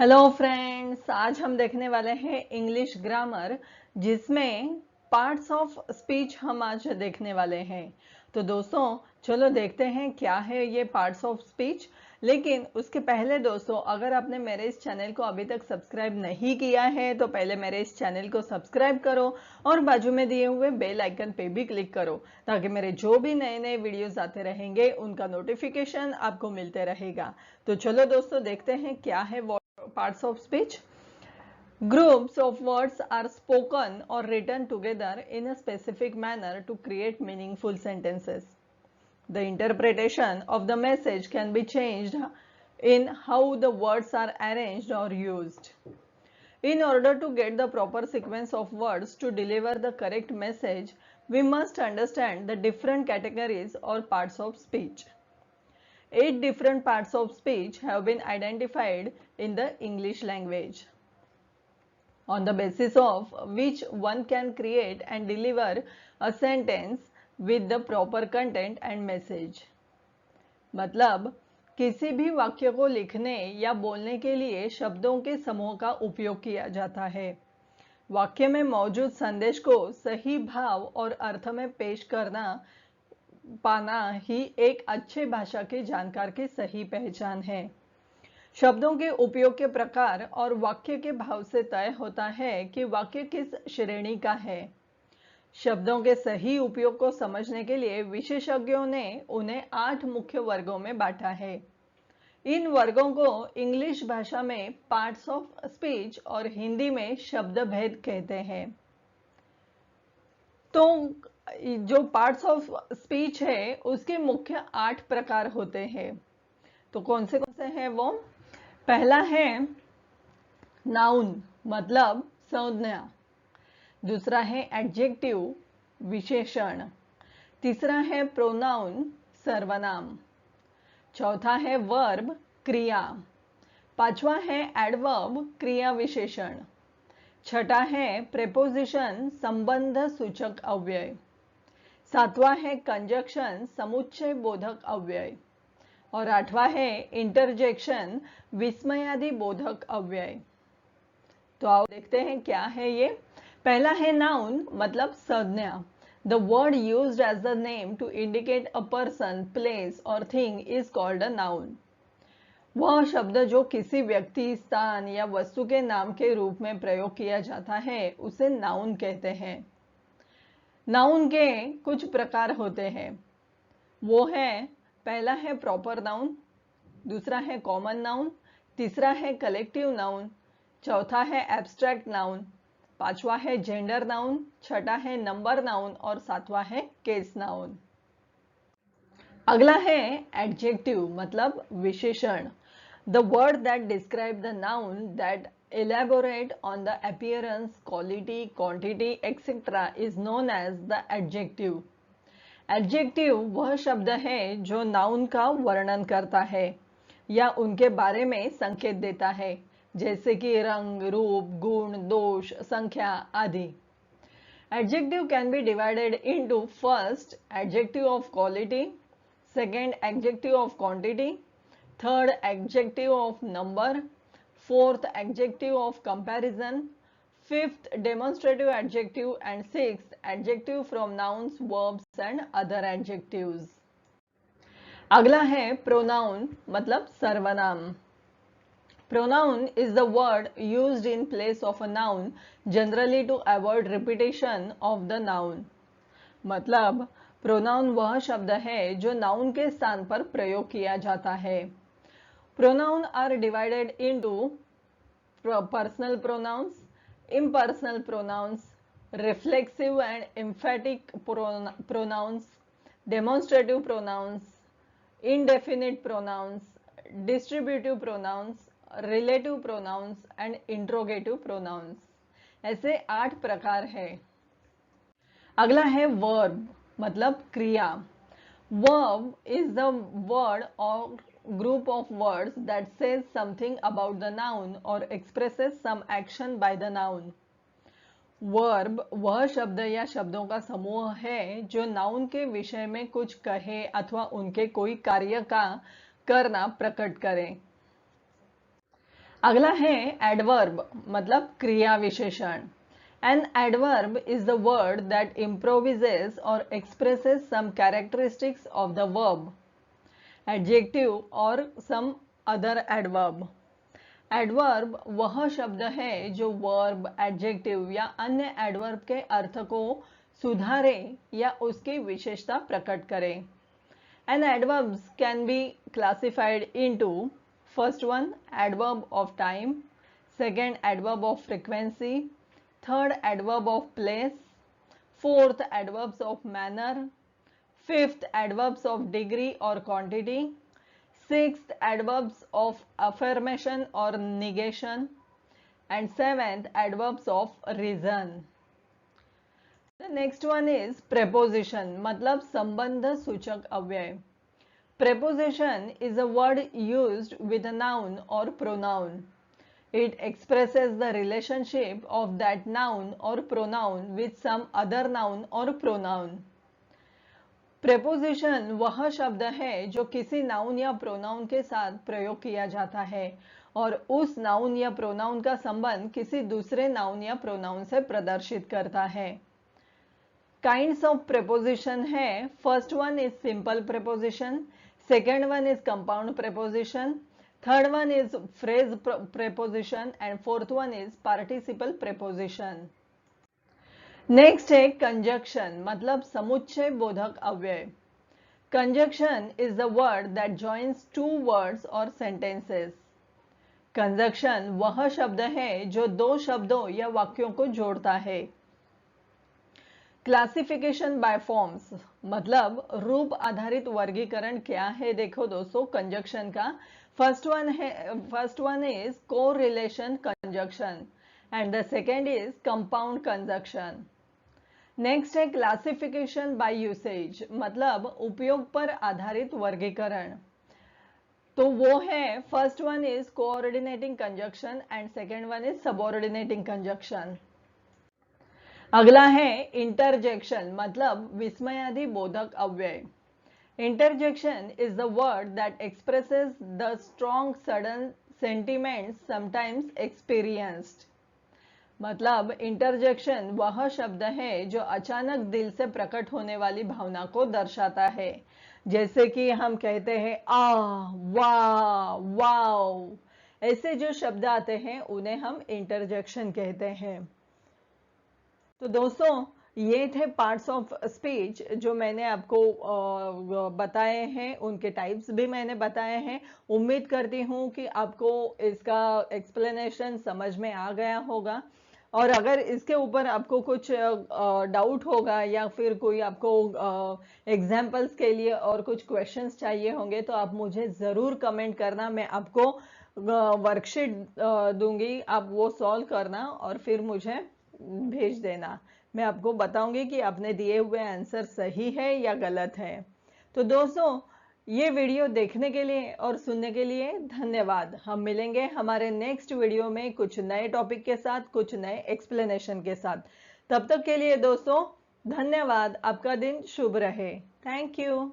Hello friends, आज हम देखने वाले हैं इंग्लिश ग्रामर, जिसमें पार्ट्स ऑफ स्पीच हम आज देखने वाले हैं। तो दोस्तों चलो देखते हैं क्या है ये पार्ट्स ऑफ स्पीच। लेकिन उसके पहले दोस्तों, अगर आपने मेरे इस चैनल को अभी तक सब्सक्राइब नहीं किया है तो पहले मेरे इस चैनल को सब्सक्राइब करो और बाजू में दिए हुए बेल आइकन पे भी क्लिक करो, ताकि मेरे जो भी नए नए वीडियोस आते रहेंगे उनका नोटिफिकेशन आपको मिलते रहेगा। तो चलो दोस्तों देखते हैं क्या है parts of speech. Groups of words are spoken or written together in a specific manner to create meaningful sentences. The interpretation of the message can be changed in how the words are arranged or used. In order to get the proper sequence of words to deliver the correct message, we must understand the different categories or parts of speech. 8 different parts of speech have been identified in the English language, on the basis of which one can create and deliver a sentence with the proper content and message. मतलब किसी भी वाक्य को लिखने या बोलने के लिए शब्दों के समूह का उपयोग किया जाता है। वाक्य में मौजूद संदेश को सही भाव और अर्थ में पेश पाना ही एक अच्छे भाषा के जानकार की सही पहचान है। शब्दों के उपयोग के प्रकार और वाक्य के भाव से तय होता है कि वाक्य किस श्रेणी का है। शब्दों के सही उपयोग को समझने के लिए विशेषज्ञों ने उन्हें 8 मुख्य वर्गों में बांटा है। इन वर्गों को इंग्लिश भाषा में पार्ट्स ऑफ स्पीच और हिंदी में शब्द भेद कहते हैं। तो जो पार्ट्स ऑफ स्पीच है उसके मुख्य 8 प्रकार होते हैं। तो कौन से हैं वो? पहला है नाउन, मतलब संज्ञा। दूसरा है एडजेक्टिव, विशेषण। तीसरा है प्रोनाउन, सर्वनाम। चौथा है वर्ब, क्रिया। पांचवा है एडवर्ब, क्रिया विशेषण। छठा है प्रेपोजिशन, संबंध सूचक अव्यय। सातवां है कंजक्शन, समुच्चय बोधक अव्यय। और आठवां है इंटरजेक्शन, विस्मयादि बोधक अव्यय। तो आओ देखते हैं क्या है ये। पहला है नाउन, मतलब संज्ञा। The word used as the name to indicate a person, place or thing is called a noun. वह शब्द जो किसी व्यक्ति, स्थान या वस्तु के नाम के रूप में प्रयोग किया जाता है उसे नाउन कहते हैं। नाउन के कुछ प्रकार होते हैं, वो है पहला है प्रॉपर नाउन, दूसरा है कॉमन नाउन, तीसरा है कलेक्टिव नाउन, चौथा है एब्स्ट्रैक्ट नाउन, पांचवा है जेंडर नाउन, छठा है नंबर नाउन और सातवां है केस नाउन। अगला है एडजेक्टिव, मतलब विशेषण। The word that describe the noun that elaborate on the appearance, quality, quantity, etc. is known as the adjective. Adjective वह शब्द है जो नाउन का वर्णन करता है या उनके बारे में संकेत देता है, जैसे कि रंग, रूप, गुण, दोष, संख्या आदि। Adjective can be divided into first adjective of quality, second adjective of quantity, third adjective of number, fourth adjective of comparison, fifth demonstrative adjective and sixth adjective from nouns, verbs and other adjectives. अगला है pronoun, मतलब सर्वनाम। Pronoun is the word used in place of a noun, generally to avoid repetition of the noun. मतलब pronoun वह शब्द है जो noun के स्थान पर प्रयोग किया जाता है। Pronouns are divided into personal pronouns, impersonal pronouns, reflexive and emphatic pronouns, demonstrative pronouns, indefinite pronouns, distributive pronouns, relative pronouns and interrogative pronouns। ऐसे 8 प्रकार है। अगला है verb, मतलब क्रिया। Verb is the word or group of words that says something about the noun or expresses some action by the noun. Verb वह शब्द या शब्दों का समूह है जो नाउन के विषय में कुछ कहे अथवा उनके कोई कार्य का करना प्रकट करे। अगला है एडवर्ब, मतलब क्रिया विशेषण। An adverb is the word that improvises or expresses some characteristics of the verb, adjective or some other adverb. Adverb वह शब्द है जो verb, adjective या अन्य adverb के अर्थ को सुधारे या उसकी विशेषता प्रकट करे। And adverbs can be classified into first one, adverb of time, second, adverb of frequency, third, adverb of place, fourth, adverbs of manner, fifth, adverbs of degree or quantity, sixth, adverbs of affirmation or negation, and seventh, adverbs of reason. The next one is preposition, मतलब संबंध सूचक अव्यय। Preposition is a word used with a noun or pronoun. It expresses the relationship of that noun or pronoun with some other noun or pronoun. Preposition वह शब्द है जो किसी noun या प्रोनाउन के साथ प्रयोग किया जाता है और उस नाउन या प्रोनाउन का संबंध किसी दूसरे नाउन या प्रोनाउन से प्रदर्शित करता है। Kinds of preposition है, first one is simple preposition, second one is compound preposition, third one is phrase preposition and fourth one is participle preposition. Next है conjunction, मतलब समुच्चय बोधक अव्यय। Conjunction is the word that joins two words or sentences. Conjunction वह शब्द है जो दो शब्दों या वाक्यों को जोड़ता है। क्लासिफिकेशन बाय फॉर्म्स, मतलब रूप आधारित वर्गीकरण क्या है। देखो दोस्तों कंजक्शन का first one is correlation conjunction and the second is compound conjunction. Next है क्लासिफिकेशन बाय यूसेज, मतलब उपयोग पर आधारित वर्गीकरण। तो वो है first one is coordinating conjunction and second one is subordinating conjunction. अगला है इंटरजेक्शन, मतलब विस्मयादि बोधक अव्यय। Interjection is the word that expresses the strong sudden sentiments sometimes experienced. मतलब इंटरजेक्शन वह शब्द है जो अचानक दिल से प्रकट होने वाली भावना को दर्शाता है। जैसे कि हम कहते हैं आ, वाह, वाओ, ऐसे जो शब्द आते हैं उन्हें हम इंटरजेक्शन कहते हैं। तो दोस्तों ये थे पार्ट्स ऑफ स्पीच जो मैंने आपको बताए हैं, उनके टाइप्स भी मैंने बताए हैं। उम्मीद करती हूँ कि आपको इसका एक्सप्लेनेशन समझ में आ गया होगा और अगर इसके ऊपर आपको कुछ डाउट होगा या फिर कोई आपको एग्जाम्पल्स के लिए और कुछ क्वेश्चंस चाहिए होंगे तो आप मुझे ज़रूर कमेंट करना। मैं आपको वर्कशीट दूंगी, आप वो सॉल्व करना और फिर मुझे भेज देना। मैं आपको बताऊंगी कि आपने दिए हुए आंसर सही है या गलत है। तो दोस्तों ये वीडियो देखने के लिए और सुनने के लिए धन्यवाद। हम मिलेंगे हमारे नेक्स्ट वीडियो में कुछ नए टॉपिक के साथ, कुछ नए एक्सप्लेनेशन के साथ। तब तक के लिए दोस्तों धन्यवाद। आपका दिन शुभ रहे। Thank you.